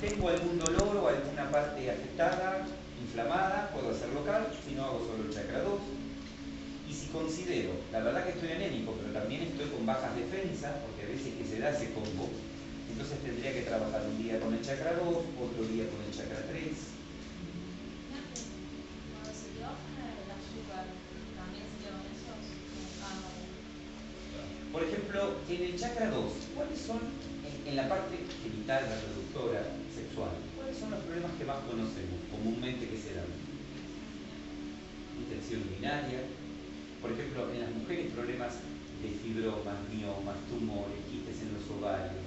tengo algún dolor o alguna parte afectada, inflamada, puedo hacer local, si no hago solo el chakra 2. Y si considero, la verdad que estoy anémico, pero también estoy con bajas defensas, porque a veces que se da ese combo, entonces tendría que trabajar un día con el chakra 2, otro día con el chakra 3. Por ejemplo, en el chakra 2, ¿cuáles son, en la parte genital, reproductora, sexual, cuáles son los problemas que más conocemos comúnmente que se dan? Infección urinaria, por ejemplo, en las mujeres problemas de fibromas, miomas, tumores, quistes en los ovarios,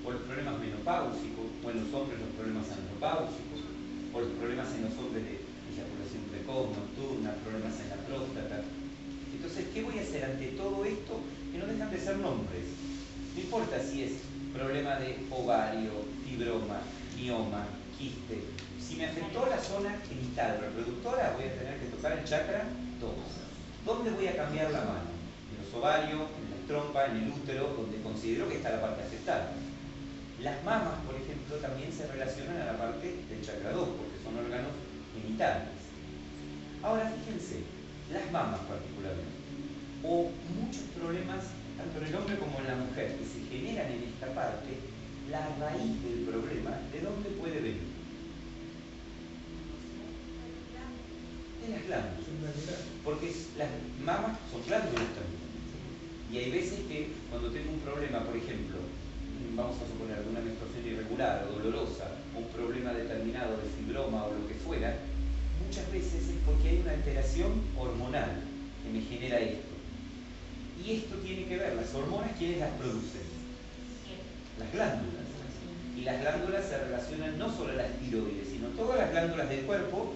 o los problemas menopáusicos, o en los hombres los problemas andropáusicos, o los problemas en los hombres de eyaculación precoz, nocturna, problemas en la próstata. Entonces, ¿qué voy a hacer ante todo esto? Que no dejan de ser nombres. No importa si es problema de ovario, fibroma, mioma, quiste. Si me afectó la zona genital reproductora, voy a tener que tocar el chakra 2. ¿Dónde voy a cambiar la mano? En los ovarios, en la trompa, en el útero, donde considero que está la parte afectada. Las mamas, por ejemplo, también se relacionan a la parte del chakra 2, porque son órganos genitales. Ahora, fíjense, las mamas particularmente, o muchos problemas, tanto en el hombre como en la mujer, que se generan en esta parte, la raíz del problema, ¿de dónde puede venir? De las glándulas. Porque las mamas son glándulas también. Y hay veces que cuando tengo un problema, por ejemplo, vamos a suponer una menstruación irregular o dolorosa, o un problema determinado de fibroma o lo que fuera, muchas veces es porque hay una alteración hormonal que me genera esto. Y esto tiene que ver, las hormonas, ¿quiénes las producen? Las glándulas. Y las glándulas se relacionan no solo a las tiroides, sino todas las glándulas del cuerpo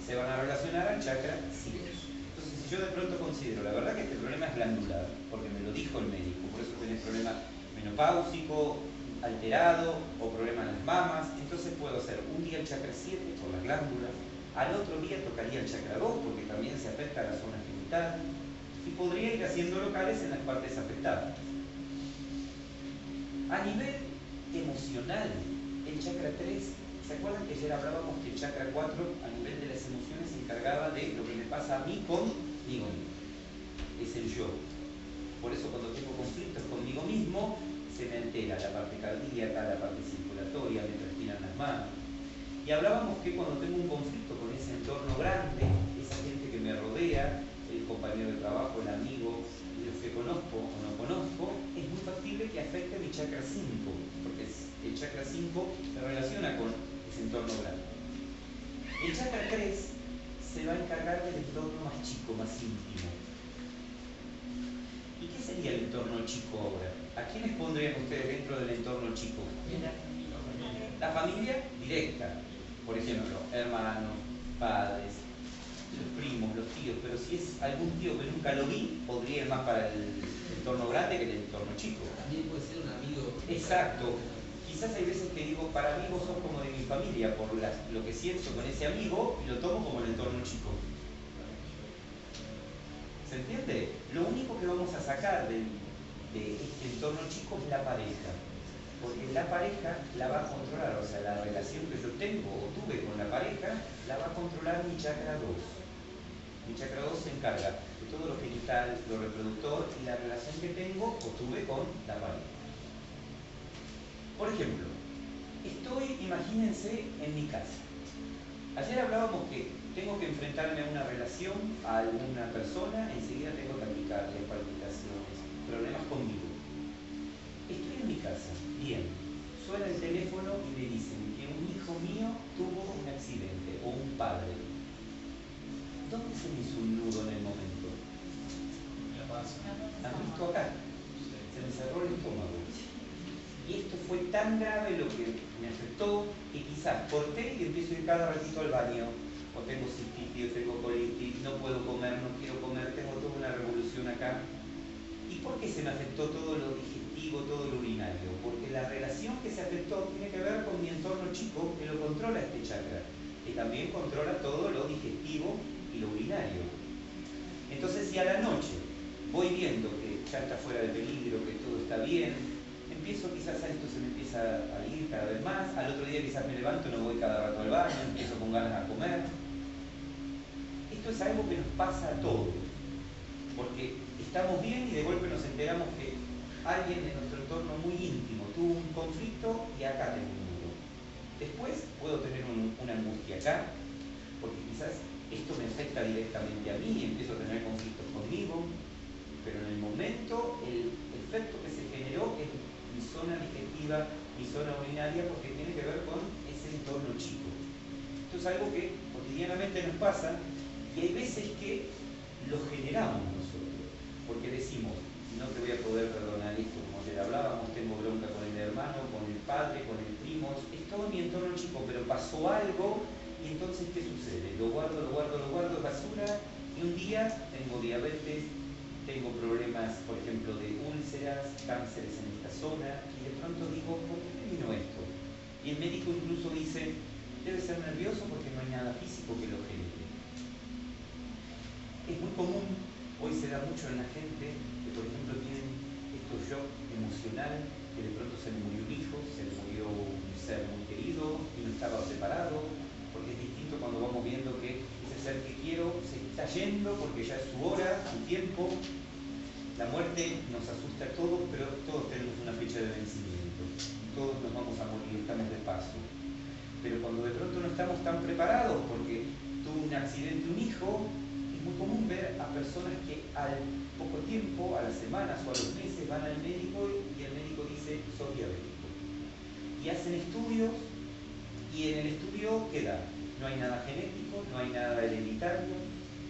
se van a relacionar al chakra 5. Entonces, si yo de pronto considero, la verdad que este problema es glandular, porque me lo dijo el médico, por eso tenés problema menopáusico, alterado, o problema en las mamas, entonces puedo hacer un día el chakra 7 por las glándulas, al otro día tocaría el chakra 2, porque también se afecta a la zona genital, y podría ir haciendo locales en las partes afectadas. A nivel emocional, el chakra 3, ¿se acuerdan que ayer hablábamos que el chakra 4 a nivel de las emociones se encargaba de lo que me pasa a mí conmigo mismo? Es el yo. Por eso cuando tengo conflictos conmigo mismo, se me altera la parte cardíaca, la parte circulatoria, me transpiran las manos. Y hablábamos que cuando tengo un conflicto con ese entorno grande, esa gente que me rodea, el compañero de trabajo, el amigo, los que conozco o no conozco, es muy factible que afecte mi chakra 5, porque el chakra 5 se relaciona con ese entorno grande. El chakra 3 se va a encargar del entorno más chico, más íntimo. ¿Y qué sería el entorno chico ahora? ¿A quiénes pondrían ustedes dentro del entorno chico? La familia directa, por ejemplo, hermanos, padres, los primos, los tíos, pero si es algún tío que nunca lo vi, podría ir más para el entorno grande que el entorno chico. También puede ser un amigo. Exacto. Quizás hay veces que digo, para mí vos sos como de mi familia, por lo que siento con ese amigo, y lo tomo como el entorno chico. ¿Se entiende? Lo único que vamos a sacar de este entorno chico es la pareja. Porque la pareja la va a controlar, o sea, la relación que yo tengo o tuve con la pareja, la va a controlar mi chakra 2. Mi chakra 2 se encarga de todo lo genital, lo reproductor y la relación que tengo o tuve con la pareja. Por ejemplo, estoy, imagínense, en mi casa. Ayer hablábamos que tengo que enfrentarme a una relación, a alguna persona, enseguida tengo taquicardia, palpitaciones, problemas conmigo. Estoy en mi casa, bien, suena el teléfono y me dicen que un hijo mío tuvo un accidente, o un padre. ¿Dónde se me hizo un nudo en el momento? ¿Han visto acá? Se me cerró el estómago. Y esto fue tan grave lo que me afectó que quizás corté y empiezo a ir cada ratito al baño. O tengo cistitis, o tengo colitis, no puedo comer, no quiero comer, tengo toda una revolución acá. ¿Y por qué se me afectó todo lo digestivo, todo lo urinario? Porque la relación que se afectó tiene que ver con mi entorno chico que lo controla este chakra, que también controla todo lo digestivo y lo urinario. Entonces, si a la noche voy viendo que ya está fuera de peligro, que todo está bien, empiezo quizás a esto se me empieza a ir cada vez más, al otro día quizás me levanto, no voy cada rato al baño, empiezo con ganas a comer. Esto es algo que nos pasa a todos, porque estamos bien y de golpe nos enteramos que alguien en nuestro entorno muy íntimo tuvo un conflicto y acá tengo un muro. Después puedo tener una angustia acá, porque quizás esto me afecta directamente a mí y empiezo a tener conflictos conmigo, pero en el momento el efecto que se generó es mi zona digestiva, mi zona urinaria, porque tiene que ver con ese entorno chico. Esto es algo que cotidianamente nos pasa y hay veces que lo generamos nosotros, porque decimos, no te voy a poder perdonar esto, como ayer hablábamos, tengo bronca con el hermano, con el padre, con el primo, es todo mi entorno chico, pero pasó algo y entonces ¿qué sucede? Lo guardo, es basura y un día tengo diabetes, tengo problemas, por ejemplo, de úlceras, cánceres en esta zona y de pronto digo, ¿por qué me vino esto? Y el médico incluso dice, debe ser nervioso porque no hay nada físico que lo genere. Es muy común, hoy se da mucho en la gente, que por ejemplo tienen estos shock emocional, que de pronto se le murió un hijo, se le murió un ser muy querido y no estaba separado, porque es distinto cuando vamos viendo que ese ser que quiero se está yendo porque ya es su hora, su tiempo. La muerte nos asusta a todos, pero todos tenemos una fecha de vencimiento. Todos nos vamos a morir, estamos de paso. Pero cuando de pronto no estamos tan preparados porque tuvo un accidente un hijo, es muy común ver a personas que al poco tiempo, a las semanas o a los meses van al médico y el médico dice, sos diabético. Y hacen estudios y en el estudio queda, no hay nada genético, no hay nada hereditario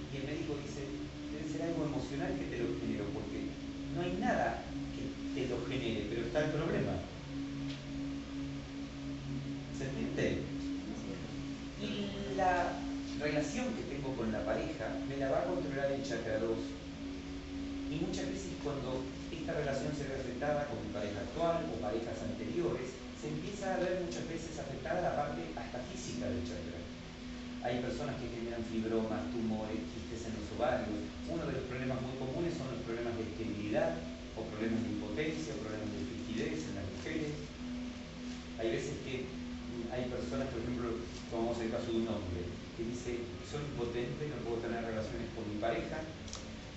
y el médico dice, debe ser algo emocional que te lo generó, porque no hay nada que te lo genere, pero está el problema. ¿Se entiende? Y la relación que tengo con la pareja me la va a controlar el chakra 2. Y muchas veces cuando esta relación se ve afectada con mi pareja actual o parejas anteriores, se empieza a ver muchas veces afectada la parte hasta física del chakra. Hay personas que generan fibromas, tumores, quistes en los ovarios. Uno de los problemas muy comunes son los problemas de esterilidad o problemas de impotencia, o problemas de frigidez en las mujeres. Hay veces que hay personas, por ejemplo, tomamos el caso de un hombre que dice, soy impotente, no puedo tener relaciones con mi pareja.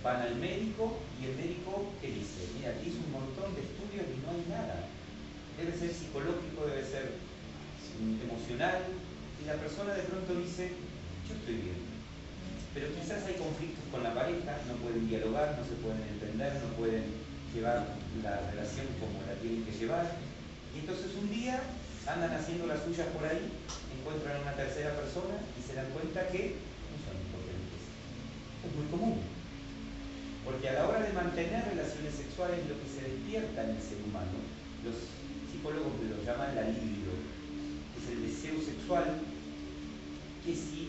Van al médico y el médico, ¿qué dice? Mira, aquí hizo un montón de estudios y no hay nada. Debe ser psicológico, debe ser emocional. Y la persona de pronto dice, yo estoy bien. Pero quizás hay conflictos con la pareja, no pueden dialogar, no se pueden entender, no pueden llevar la relación como la tienen que llevar. Y entonces un día andan haciendo las suyas por ahí, encuentran a una tercera persona y se dan cuenta que no son impotentes. Es muy común. Porque a la hora de mantener relaciones sexuales, lo que se despierta en el ser humano, los psicólogos lo llaman la libido, que es el deseo sexual, que si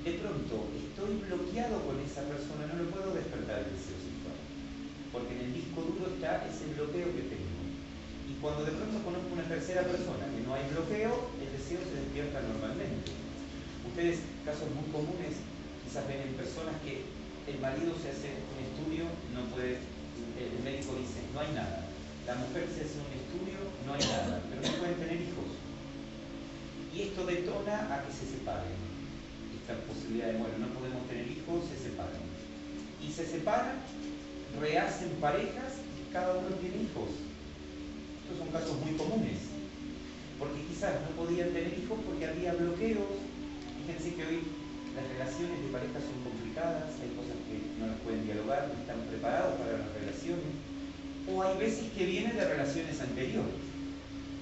de pronto estoy bloqueado con esa persona, no lo puedo despertar el deseo sexual. Porque en el disco duro está ese bloqueo que tengo. Y cuando de pronto conozco una tercera persona que no hay bloqueo, el deseo se despierta normalmente. Ustedes, casos muy comunes, quizás ven en personas que el marido se hace un estudio, no puede, el médico dice, no hay nada. La mujer se hace un estudio, no hay nada, pero no pueden tener hijos. Y esto detona a que se separen. Esta posibilidad de, bueno, no podemos tener hijos, se separan. Y se separan, rehacen parejas y cada uno tiene hijos. Estos son casos muy comunes. Porque quizás no podían tener hijos porque había bloqueos. Fíjense que hoy las relaciones de pareja son complicadas, hay cosas que no las pueden dialogar, no están preparados para las relaciones, o hay veces que vienen de relaciones anteriores.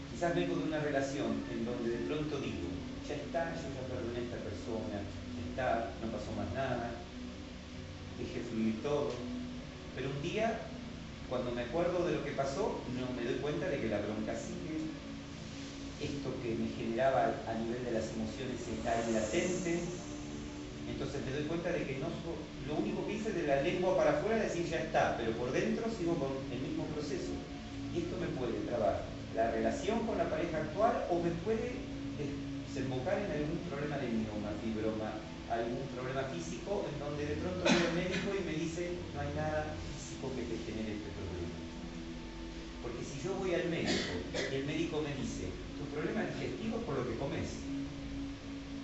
Quizás vengo de una relación en donde de pronto digo, ya está, yo ya perdoné a esta persona, ya está, no pasó más nada, dejé fluir todo, pero un día, cuando me acuerdo de lo que pasó, no me doy cuenta de que la bronca sigue, esto que me generaba a nivel de las emociones está latente. Entonces me doy cuenta de que no lo único que hice de la lengua para afuera es decir ya está, pero por dentro sigo con el mismo proceso. Y esto me puede trabar la relación con la pareja actual o me puede desembocar en algún problema de mioma, fibroma, algún problema físico en donde de pronto voy al médico y me dice no hay nada físico que te genere este problema. Porque si yo voy al médico y el médico me dice, tu problema digestivo es por lo que comes,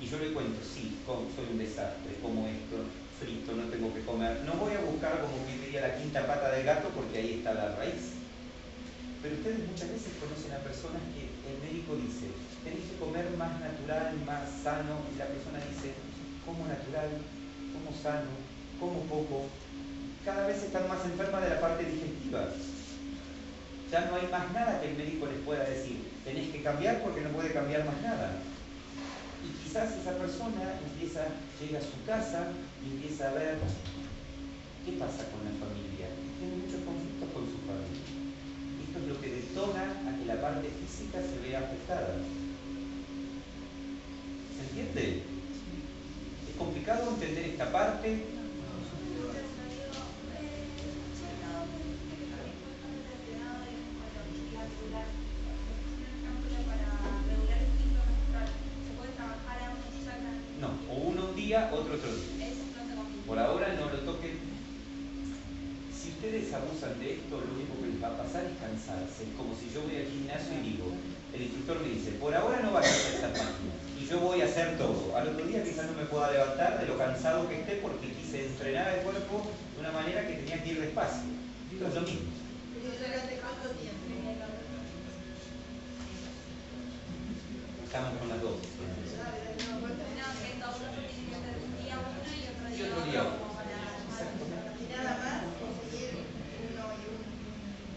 y yo le cuento, sí, soy un desastre, como esto, frito, no tengo que comer, no voy a buscar, como quien diría, la quinta pata del gato, porque ahí está la raíz. Pero ustedes muchas veces conocen a personas que el médico dice, tenés que comer más natural, más sano, y la persona dice, como natural, como sano, como poco. Cada vez están más enfermas de la parte digestiva. Ya no hay más nada que el médico les pueda decir, tenés que cambiar porque no puede cambiar más nada. Y quizás esa persona llega a su casa y empieza a ver qué pasa con la familia. Tiene muchos conflictos con su familia. Esto es lo que detona a que la parte física se vea afectada. ¿Se entiende? ¿Es complicado entender esta parte? No, o uno un día, otro día. Por ahora no lo toquen. Si ustedes abusan de esto, lo único que les va a pasar es cansarse. Es como si yo voy al gimnasio y digo, el instructor me dice, por ahora no vayas a esa máquina. Y yo voy a hacer todo. Al otro día quizás no me pueda levantar de lo cansado que esté porque quise entrenar el cuerpo de una manera que tenía que ir despacio. Esto es lo mismo. Estamos con las dos. Y otro día.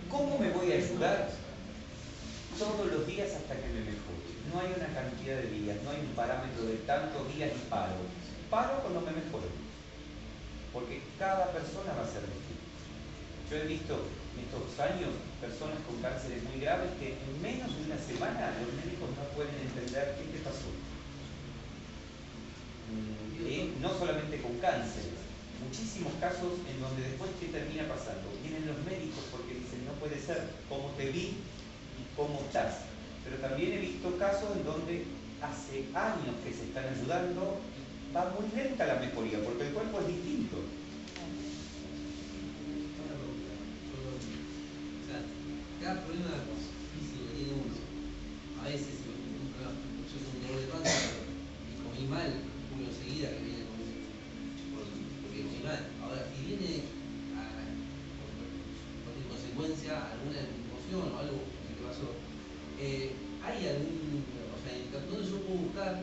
¿Cómo me voy a ayudar? Todos los días hasta que me mejore. No hay una cantidad de días, no hay un parámetro de tantos días y paro. Paro cuando me mejore. Porque cada persona va a ser distinta. Yo he visto en estos años personas con cánceres muy graves que en menos de una semana los médicos no pueden entender qué te pasó. No solamente con cánceres, muchísimos casos en donde después ¿qué termina pasando? Vienen los médicos porque dicen, no puede ser, cómo te vi y cómo estás. Pero también he visto casos en donde hace años que se están ayudando y va muy lenta la mejoría porque el cuerpo es distinto. Cada problema físico que tiene uno, a veces yo tengo un dolor de panza y comí mal, uno enseguida que viene porque comí mal. Ahora, si viene por consecuencia alguna emoción o algo que te pasó, hay algún, ¿dónde yo puedo buscar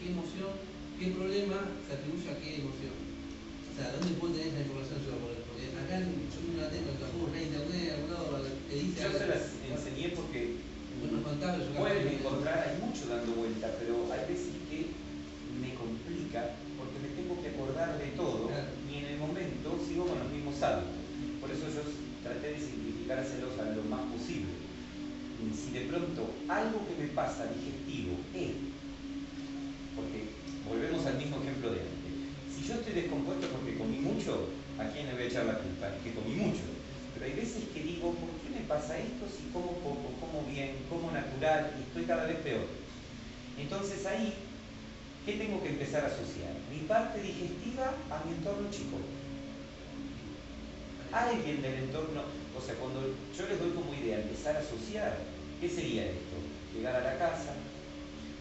qué emoción, qué problema se atribuye a qué emoción? O sea, ¿dónde puedo tener esa información yo? Porque acá yo no la tengo, tampoco está en internet, en algún lado te dice. Yo se las enseñé porque pueden pueden encontrar, hay mucho dando vuelta, pero hay veces que me complica porque me tengo que acordar de todo, claro, y en el momento sigo con los mismos hábitos. Por eso yo traté de simplificárselos a lo más posible. Y si de pronto algo que me pasa digestivo es, porque volvemos al mismo ejemplo de antes, si yo estoy descompuesto porque comí mucho, ¿a quién le voy a echar la culpa? Es que comí mucho. Pero hay veces que digo, ¿por qué me pasa esto si como poco, como bien, como natural y estoy cada vez peor? Entonces ahí, ¿qué tengo que empezar a asociar? Mi parte digestiva a mi entorno chico. Alguien del entorno, o sea, cuando yo les doy como idea empezar a asociar, ¿qué sería esto? Llegar a la casa,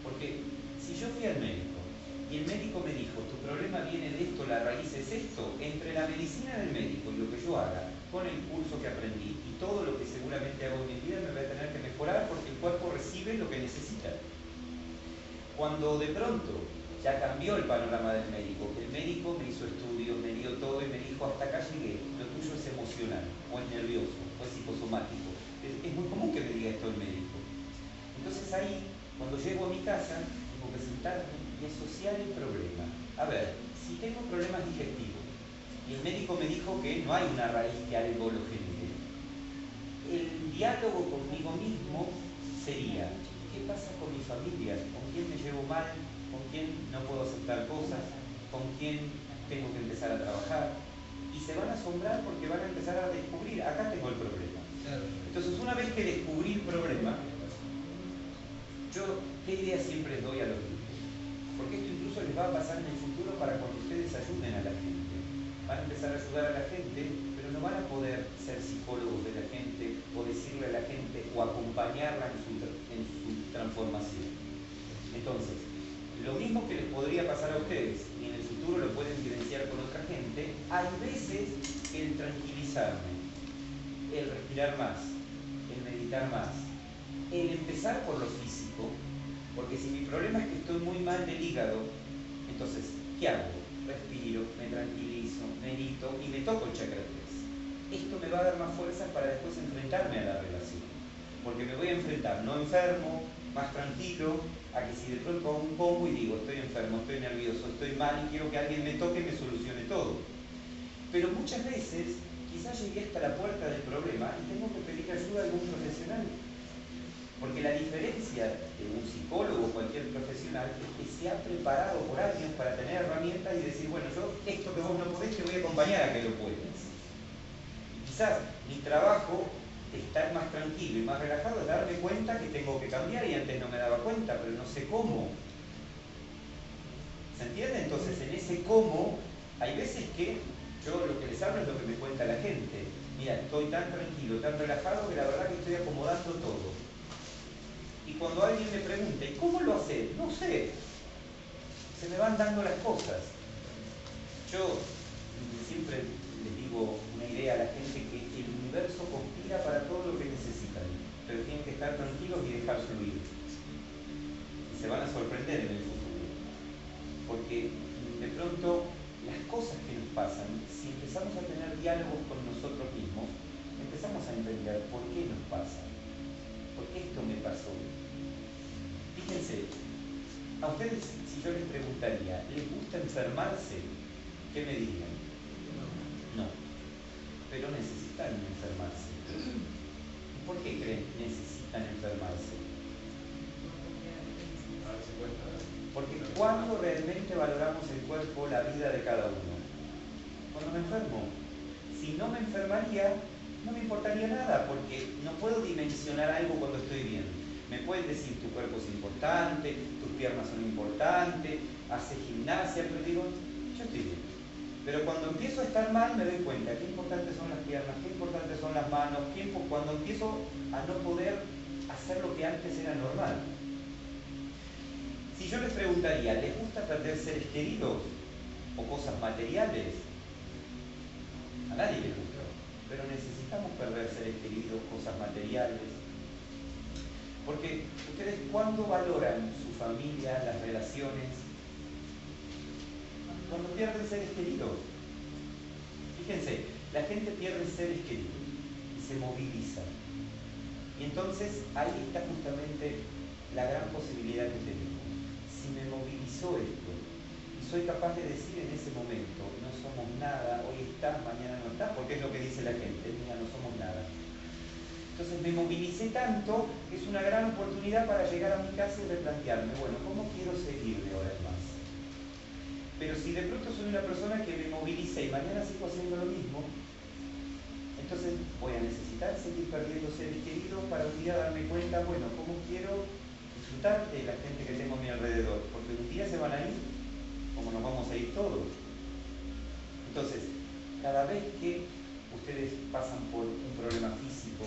porque si yo fui al médico y el médico me dijo, tu problema viene de esto, la raíz es esto, entre la medicina del médico y lo que yo haga, con el curso que aprendí y todo lo que seguramente hago en mi vida, me voy a tener que mejorar porque el cuerpo recibe lo que necesita. Cuando de pronto ya cambió el panorama del médico, que el médico me hizo estudios, me dio todo y me dijo, hasta acá llegué, lo tuyo es emocional, o es nervioso, o es psicosomático. Es muy común que me diga esto el médico. Entonces ahí, cuando llego a mi casa, tengo que sentarme y asociar el problema. A ver, si tengo problemas digestivos y el médico me dijo que no hay una raíz que algo lo genere, el diálogo conmigo mismo sería, ¿qué pasa con mi familia? ¿Con quién me llevo mal? ¿Con quién no puedo aceptar cosas? ¿Con quién tengo que empezar a trabajar? Y se van a asombrar porque van a empezar a descubrir, acá tengo el problema. Entonces, una vez que descubrí el problema, yo, ¿qué idea siempre les doy a los grupos? Porque esto incluso les va a pasar en el futuro para cuando ustedes ayuden a la gente. Van a empezar a ayudar a la gente, pero pero no van a poder ser psicólogos de la gente o decirle a la gente o acompañarla en su transformación. Entonces, lo mismo que les podría pasar a ustedes, y en el futuro lo pueden vivenciar con otra gente, hay veces el tranquilizarme, el respirar más, el meditar más, el empezar por lo físico, porque si mi problema es que estoy muy mal del hígado, entonces, ¿qué hago? Respiro, me tranquilizo, medito y me toco el chakra 3. Esto me va a dar más fuerzas para después enfrentarme a la relación, porque me voy a enfrentar no enfermo, más tranquilo, a que si de pronto hago un combo y digo estoy enfermo, estoy nervioso, estoy mal y quiero que alguien me toque y me solucione todo. Pero muchas veces quizás llegué hasta la puerta del problema y tengo que pedir ayuda de algún profesional. Porque la diferencia de un psicólogo o cualquier profesional es que se ha preparado por años para tener herramientas y decir, bueno, yo esto que vos no podés te voy a acompañar a que lo puedas. Y quizás mi trabajo de estar más tranquilo y más relajado es darme cuenta que tengo que cambiar y antes no me daba cuenta, pero no sé cómo. ¿Se entiende? Entonces en ese cómo hay veces que yo lo que les hablo es lo que me cuenta la gente. Mira, estoy tan tranquilo, tan relajado que la verdad que estoy acomodando todo. Y cuando alguien me pregunta, ¿y cómo lo haces? No sé. Se me van dando las cosas. Yo siempre les digo una idea a la gente que el universo conspira para todo lo que necesitan, pero tienen que estar tranquilos y dejar fluir. Y se van a sorprender en el futuro. Porque de pronto las cosas que nos pasan, si empezamos a tener diálogos con nosotros mismos, empezamos a entender por qué nos pasa. ¿Por qué esto me pasó? Fíjense, a ustedes, si yo les preguntaría, ¿les gusta enfermarse? ¿Qué me dirían? No, pero necesitan enfermarse. ¿Y por qué creen que necesitan enfermarse? Porque ¿cuándo realmente valoramos el cuerpo, la vida de cada uno? Cuando me enfermo. Si no me enfermaría, no me importaría nada, porque no puedo dimensionar algo cuando estoy bien. Me pueden decir, tu cuerpo es importante, tus piernas son importantes, haces gimnasia, pero digo, yo estoy bien. Pero cuando empiezo a estar mal me doy cuenta qué importantes son las piernas, qué importantes son las manos, cuando empiezo a no poder hacer lo que antes era normal. Si yo les preguntaría, ¿les gusta perder seres queridos o cosas materiales? A nadie le gusta, pero necesitamos perder seres queridos, cosas materiales. Porque ustedes, ¿cuándo valoran su familia, las relaciones? Cuando pierden seres queridos. Fíjense, la gente pierde seres queridos y se moviliza. Y entonces ahí está justamente la gran posibilidad que tenemos. Si me movilizó esto y soy capaz de decir en ese momento, no somos nada, hoy estás, mañana no estás, porque es lo que dice la gente, mira, no somos nada. Entonces me movilicé tanto que es una gran oportunidad para llegar a mi casa y replantearme, bueno, ¿cómo quiero seguir de ahora en más? Pero si de pronto soy una persona que me movilicé y mañana sigo haciendo lo mismo, entonces voy a necesitar seguir perdiendo seres queridos para un día darme cuenta, bueno, ¿cómo quiero disfrutar de la gente que tengo a mi alrededor? Porque un día se van a ir, como nos vamos a ir todos. Entonces, cada vez que ustedes pasan por un problema físico,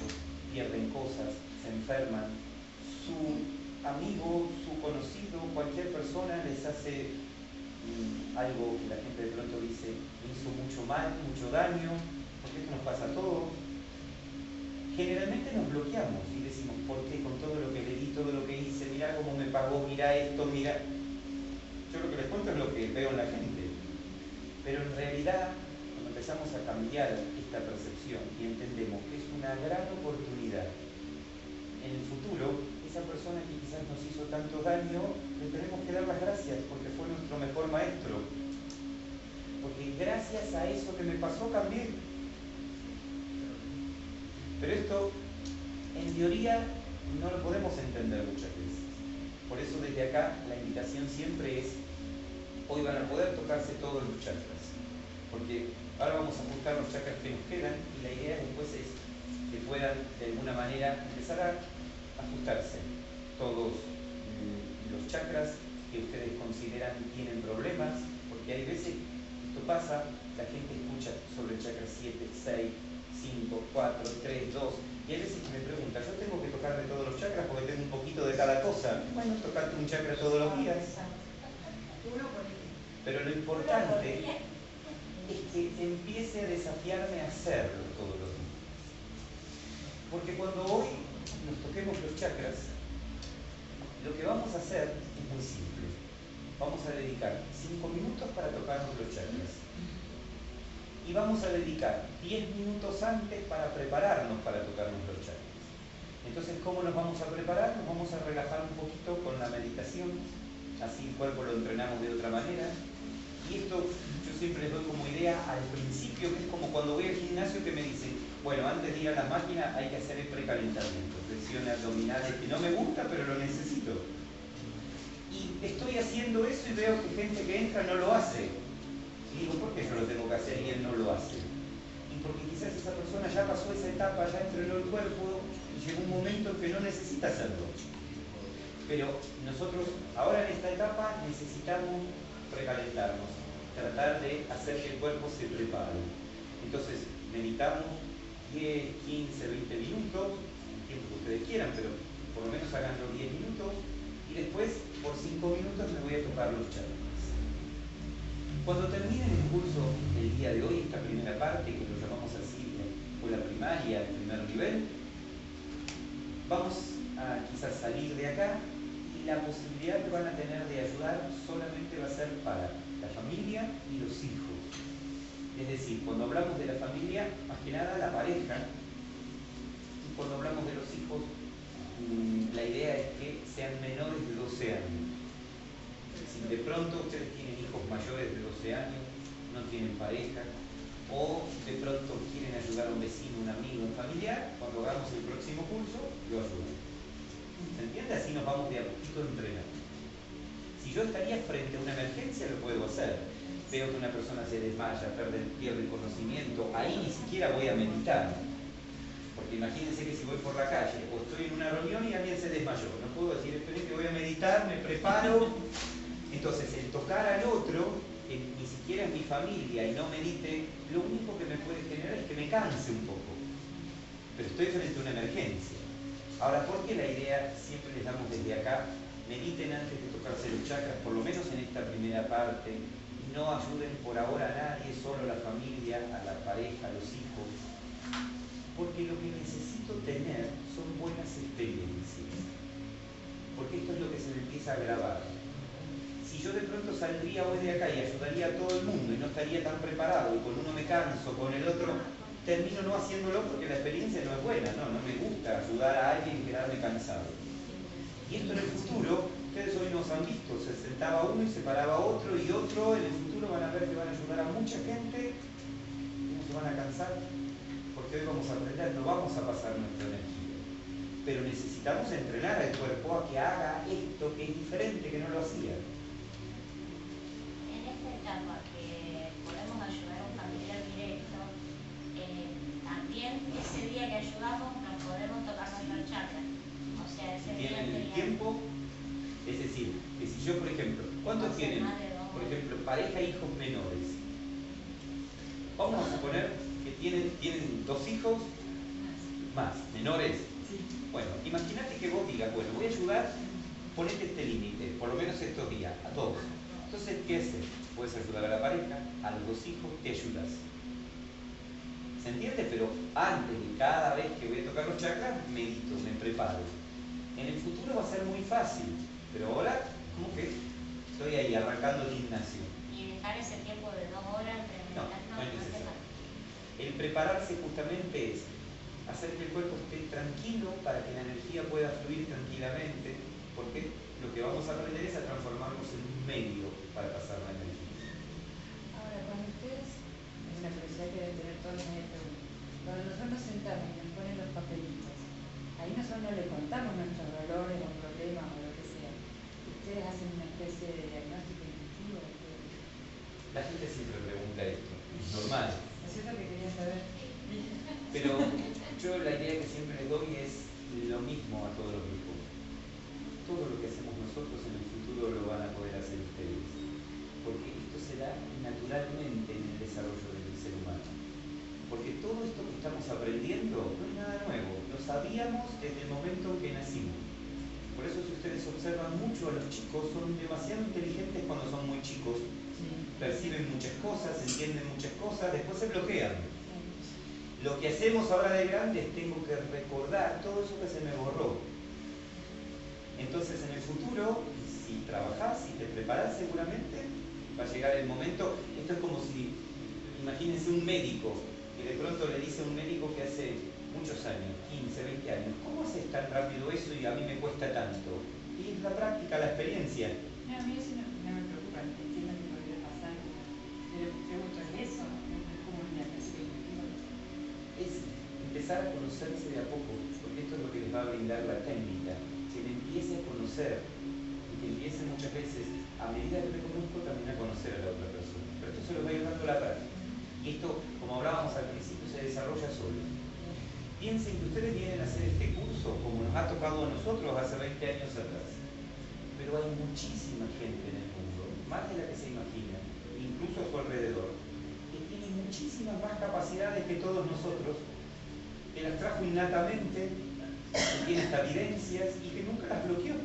pierden cosas, se enferman, su amigo, su conocido, cualquier persona les hace algo que la gente de pronto dice, me hizo mucho mal, mucho daño, porque esto nos pasa a todos. Generalmente nos bloqueamos y decimos, ¿por qué? Con todo lo que le di, todo lo que hice, mira cómo me pagó, mira esto, mira. Yo lo que les cuento es lo que veo en la gente. Pero en realidad, cuando empezamos a cambiar esta percepción y entendemos que es una gran oportunidad, en el futuro, esa persona que quizás nos hizo tanto daño, le tenemos que dar las gracias porque fue nuestro mejor maestro. Porque gracias a eso que me pasó cambié. Pero esto, en teoría, no lo podemos entender muchas veces. Por eso desde acá la invitación siempre es, hoy van a poder tocarse todos los chakras. Porque ahora vamos a ajustar los chakras que nos quedan y la idea después es que puedan de alguna manera empezar a ajustarse todos los chakras que ustedes consideran tienen problemas, porque hay veces, esto pasa, la gente escucha sobre el chakra 7, 6, 5, 4, 3, 2, y hay veces que me pregunta, yo tengo que tocarme todos los chakras porque tengo un poquito de cada cosa. Bueno, tocarte un chakra todos los días. Pero lo importante es que empiece a desafiarme a hacerlo todos los días. Porque cuando hoy nos toquemos los chakras, lo que vamos a hacer es muy simple. Vamos a dedicar 5 minutos para tocarnos los chakras. Y vamos a dedicar 10 minutos antes para prepararnos para tocarnos los chakras. Entonces, ¿cómo nos vamos a preparar? Nos vamos a relajar un poquito con la meditación, así el cuerpo lo entrenamos de otra manera. Y esto yo siempre les doy como idea al principio, que es como cuando voy al gimnasio que me dicen, bueno, antes de ir a la máquina hay que hacer el precalentamiento, flexiones abdominales, que no me gusta, pero lo necesito. Y estoy haciendo eso y veo que gente que entra no lo hace. Y digo, ¿por qué yo lo tengo que hacer y él no lo hace? Y porque quizás esa persona ya pasó esa etapa, ya entrenó el cuerpo y llegó un momento en que no necesita hacerlo. Pero nosotros ahora en esta etapa necesitamos precalentarnos, tratar de hacer que el cuerpo se prepare. Entonces meditamos 10, 15, 20 minutos, el tiempo que ustedes quieran, pero por lo menos hagan los 10 minutos y después por 5 minutos me voy a tocar los chakras. Cuando termine el curso el día de hoy, esta primera parte, que lo llamamos así, escuela primaria, el primer nivel, vamos a quizás salir de acá y la posibilidad que van a tener de ayudar solamente va a ser para la familia y los hijos. Es decir, cuando hablamos de la familia, más que nada la pareja, y cuando hablamos de los hijos, la idea es que sean menores de 12 años. Si de pronto ustedes tienen hijos mayores de 12 años, no tienen pareja, o de pronto quieren ayudar a un vecino, un amigo, un familiar, cuando hagamos el próximo curso, lo ayudan. ¿Se entiende? Así nos vamos de a poquito entrenando. Si yo estaría frente a una emergencia, lo puedo hacer. Veo que una persona se desmaya, pierde el conocimiento, ahí ni siquiera voy a meditar. Porque imagínense que si voy por la calle o estoy en una reunión y alguien se desmayó, no puedo decir, esperen que voy a meditar, me preparo. Entonces, el tocar al otro, que ni siquiera es mi familia y no medite, lo único que me puede generar es que me canse un poco. Pero estoy frente a una emergencia. Ahora, ¿por qué la idea siempre les damos desde acá? Mediten antes de tocarse los chakras, por lo menos en esta primera parte, y no ayuden por ahora a nadie, solo a la familia, a la pareja, a los hijos. Porque lo que necesito tener son buenas experiencias. Porque esto es lo que se me empieza a grabar. Si yo de pronto saldría hoy de acá y ayudaría a todo el mundo y no estaría tan preparado, y con uno me canso, con el otro termino no haciéndolo porque la experiencia no es buena, no me gusta ayudar a alguien y quedarme cansado. Y esto en el futuro, ustedes hoy nos han visto, se sentaba uno y se paraba otro y otro, en el futuro van a ver que van a ayudar a mucha gente y no se van a cansar, porque hoy vamos a aprender, no vamos a pasar nuestra energía. Pero necesitamos entrenar al cuerpo a que haga esto que es diferente, que no lo hacía. Que podemos ayudar a un familiar directo, también ese día que ayudamos nos podemos tocar nuestros chakras. O sea, ese día ¿Tienen el tiempo? Es decir, que si yo, por ejemplo, ¿cuántos tienen, por ejemplo, pareja e hijos menores? Vamos a suponer que tienen 2 hijos más, menores. Bueno, imagínate que vos digas, bueno, voy a ayudar, ponete este límite, por lo menos estos días, a todos. Entonces, ¿qué haces? Puedes ayudar a la pareja, a los 2 hijos, te ayudas. ¿Se entiende? Pero antes de cada vez que voy a tocar los chakras, medito, me preparo. En el futuro va a ser muy fácil, pero ahora, como que estoy ahí arrancando el gimnasio. ¿Y dejar ese tiempo de 2 horas entre No es necesario. El prepararse justamente es hacer que el cuerpo esté tranquilo para que la energía pueda fluir tranquilamente, porque lo que vamos a aprender es a transformarnos en un medio para pasar la energía. Ahora, cuando ustedes, es una curiosidad que deben tener todos los preguntas, cuando nosotros nos sentamos y nos ponen los papelitos, ahí nosotros no le contamos nuestros dolores o problemas o lo que sea. Ustedes hacen una especie de diagnóstico intuitivo. La gente siempre pregunta esto, es normal. ¿No es cierto que quería saber? Pero yo la idea que siempre les doy es lo mismo a todos los grupos. Todo lo que hacemos nosotros en el futuro lo van a poder hacer ustedes. Porque esto se da naturalmente en el desarrollo del ser humano. Porque todo esto que estamos aprendiendo no es nada nuevo, lo sabíamos desde el momento en que nacimos. Por eso si ustedes observan mucho a los chicos, son demasiado inteligentes cuando son muy chicos, perciben muchas cosas, entienden muchas cosas, después se bloquean. Lo que hacemos ahora de grandes, tengo que recordar todo eso que se me borró. Entonces en el futuro, si trabajás, si te preparás seguramente, va a llegar el momento. Esto es como si, imagínense un médico, que de pronto le dice a un médico que hace muchos años, 15, 20 años, ¿cómo haces tan rápido eso y a mí me cuesta tanto? Y es la práctica, la experiencia. No, a mí eso no me preocupa, entiendo que podría pasar, pero pregunto, ¿es eso? ¿Cómo es la perspectiva? Es empezar a conocerse de a poco, porque esto es lo que les va a brindar la técnica, que me empiece a conocer, y que empiece muchas veces, a medida que me conozco, también a conocer a la otra persona. Pero esto se lo va a ir dando la práctica. Y esto, como hablábamos al principio, se desarrolla solo. Piensen que ustedes vienen a hacer este curso, como nos ha tocado a nosotros hace 20 años atrás. Pero hay muchísima gente en el mundo, más de la que se imagina, incluso a su alrededor, que tiene muchísimas más capacidades que todos nosotros, que las trajo innatamente, que tiene hasta evidencias y que nunca las bloqueó.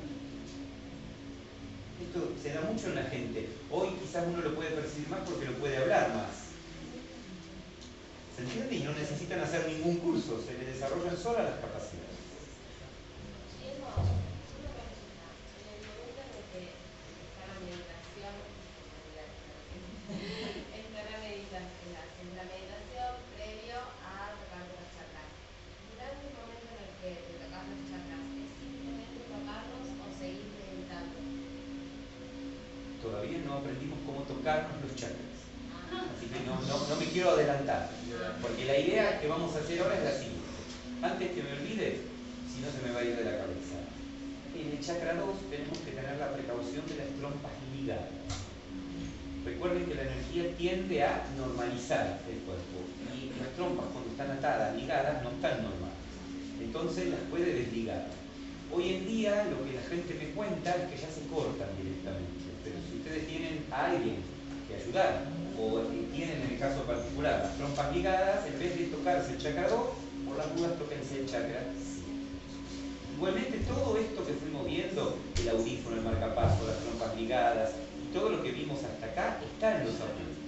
Esto se da mucho en la gente. Hoy quizás uno lo puede percibir más porque lo puede hablar más. ¿Se entiende? Y no necesitan hacer ningún curso, se les desarrollan solas las capacidades. Todavía no aprendimos cómo tocarnos los chakras. Así que no me quiero adelantar. Porque la idea que vamos a hacer ahora es la siguiente. Antes que me olvide, si no se me va a ir de la cabeza. En el chakra 2 tenemos que tener la precaución de las trompas ligadas. Recuerden que la energía tiende a normalizar el cuerpo. Y las trompas cuando están atadas, ligadas, no están normales. Entonces las puede desligar. Hoy en día lo que la gente me cuenta es que ya se cortan directamente. Pero si ustedes tienen a alguien que ayudar, o tienen en el caso particular las trompas ligadas, en vez de tocarse el chakra 2, por las dudas tóquense el chakra 7. Igualmente todo esto que fuimos viendo, el audífono, el marcapaso, las trompas ligadas, y todo lo que vimos hasta acá, está en los apuntes.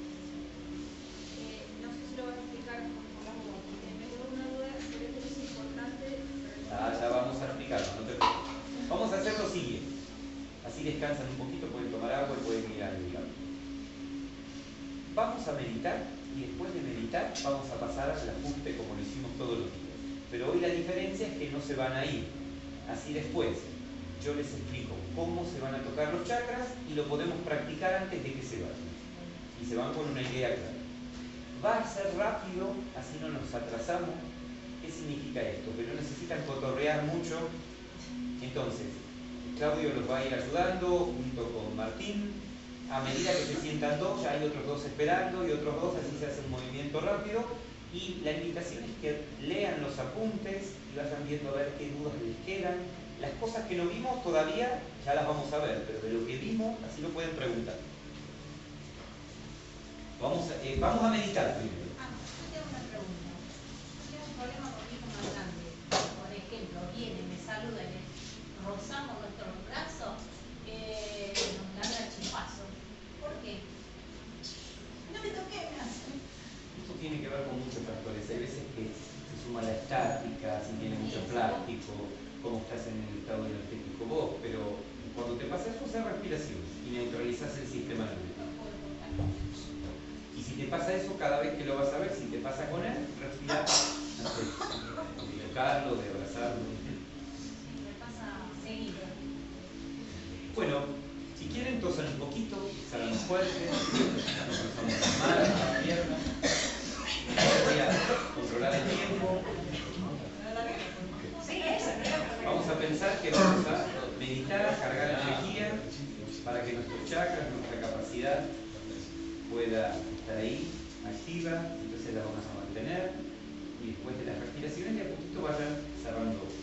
No sé si lo vas a explicar porque me quedó una duda, pero esto es importante. Ya vamos a explicarlo, no te preocupes. Vamos a hacer lo siguiente. Así descansan un poquito, pueden tomar agua y pueden ir al lugar. Vamos a meditar y después de meditar vamos a pasar al ajuste como lo hicimos todos los días. Pero hoy la diferencia es que no se van a ir. Así después yo les explico cómo se van a tocar los chakras y lo podemos practicar antes de que se vayan. Y se van con una idea clara. Va a ser rápido, así no nos atrasamos. ¿Qué significa esto? Que no necesitan cotorrear mucho. Entonces, Claudio los va a ir ayudando junto con Martín. A medida que se sientan dos, ya hay otros dos esperando y otros dos, así se hace un movimiento rápido. Y la invitación es que lean los apuntes y vayan viendo a ver qué dudas les quedan. Las cosas que no vimos todavía ya las vamos a ver, pero de lo que vimos, así lo pueden preguntar. Vamos a meditar primero. Yo tengo una pregunta. Yo tengo un problema con mi hijo más grande. Por ejemplo, viene, me saluda y rozamos nuestros brazos, nos larga el chipazo. ¿Por qué? No me toqué, me hace. Esto tiene que ver con muchos factores. Hay veces que se suma la estática, si tiene mucho plástico, cómo estás en el estado energético vos, pero cuando te pasa eso, haces respiración y neutralizas el sistema nervioso. Y si te pasa eso, cada vez que lo vas a ver, si te pasa con él, respira, no sé, de tocarlo, de abrazarlo. Sí, me pasa seguido. Bueno, si quieren, tosan un poquito, salgan fuerte, cruzamos las manos, las piernas. Voy a controlar el tiempo. Vamos a pensar que vamos a meditar, cargar energía para que nuestros chakras, nuestra capacidad pueda estar ahí, activa, entonces la vamos a mantener y después de las respiraciones de a poquito vayan cerrando los ojos.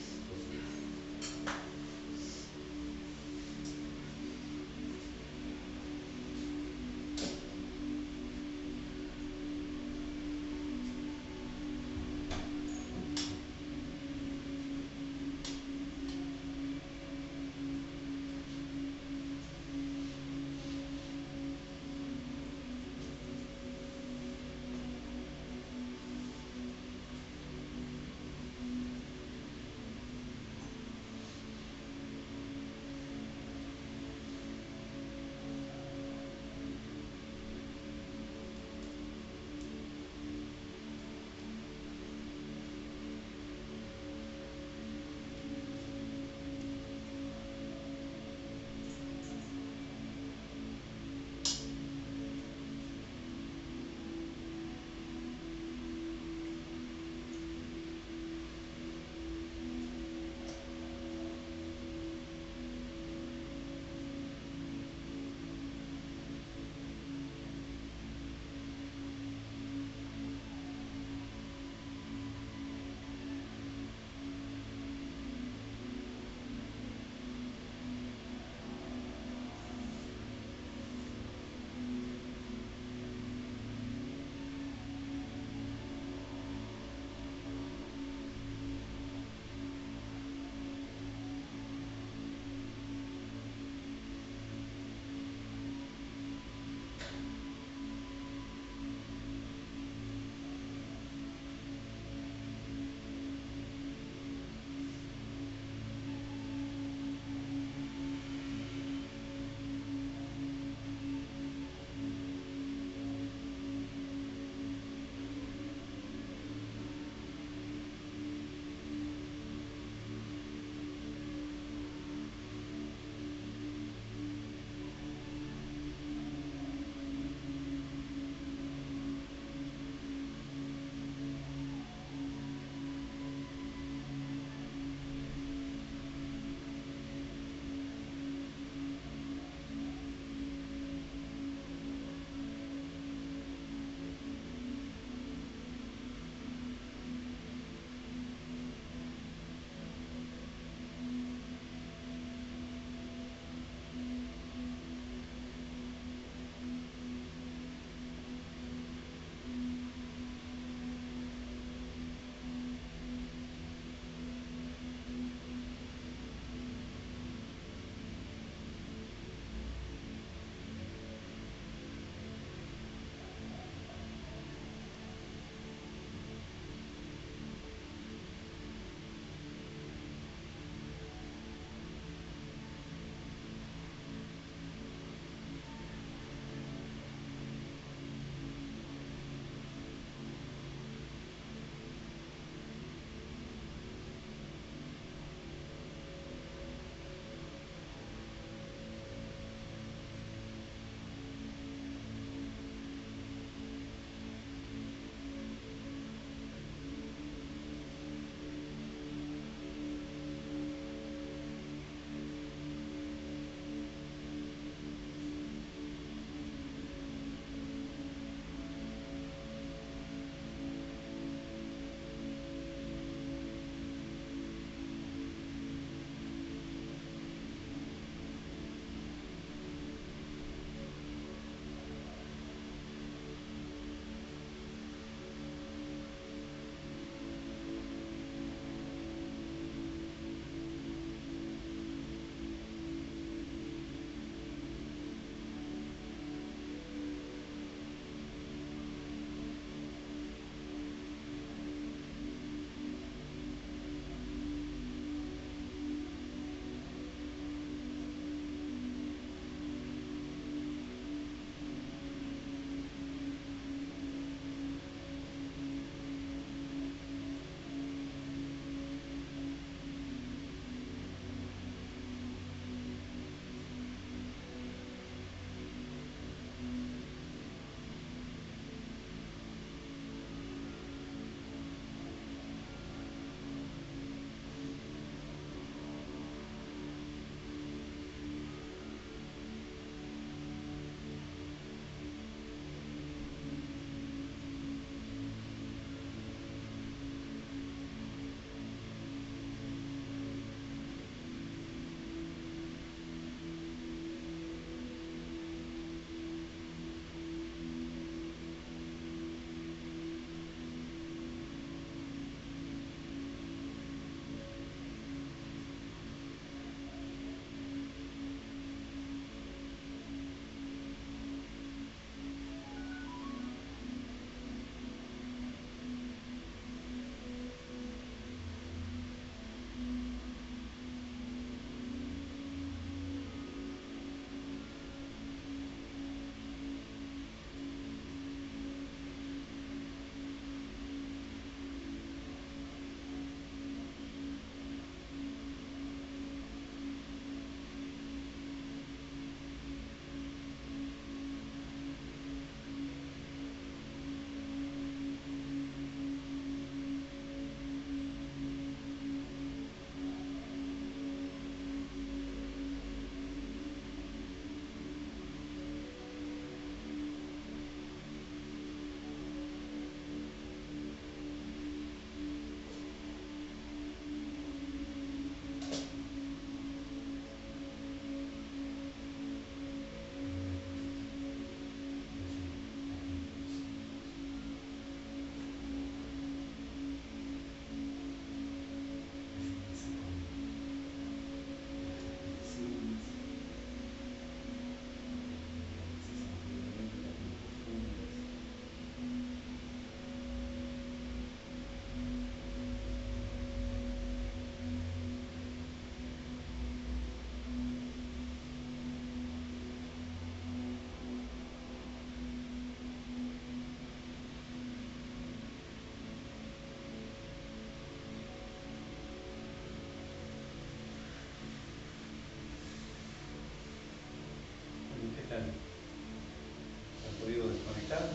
Claro. ¿Se han podido desconectar?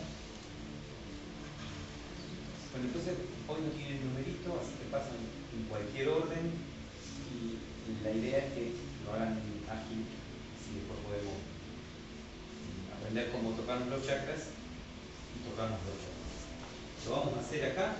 Bueno, entonces hoy no tienen numerito, así que pasan en cualquier orden y la idea es que lo hagan ágil, así después podemos aprender cómo tocar los chakras y tocarnos los chakras. Lo vamos a hacer acá.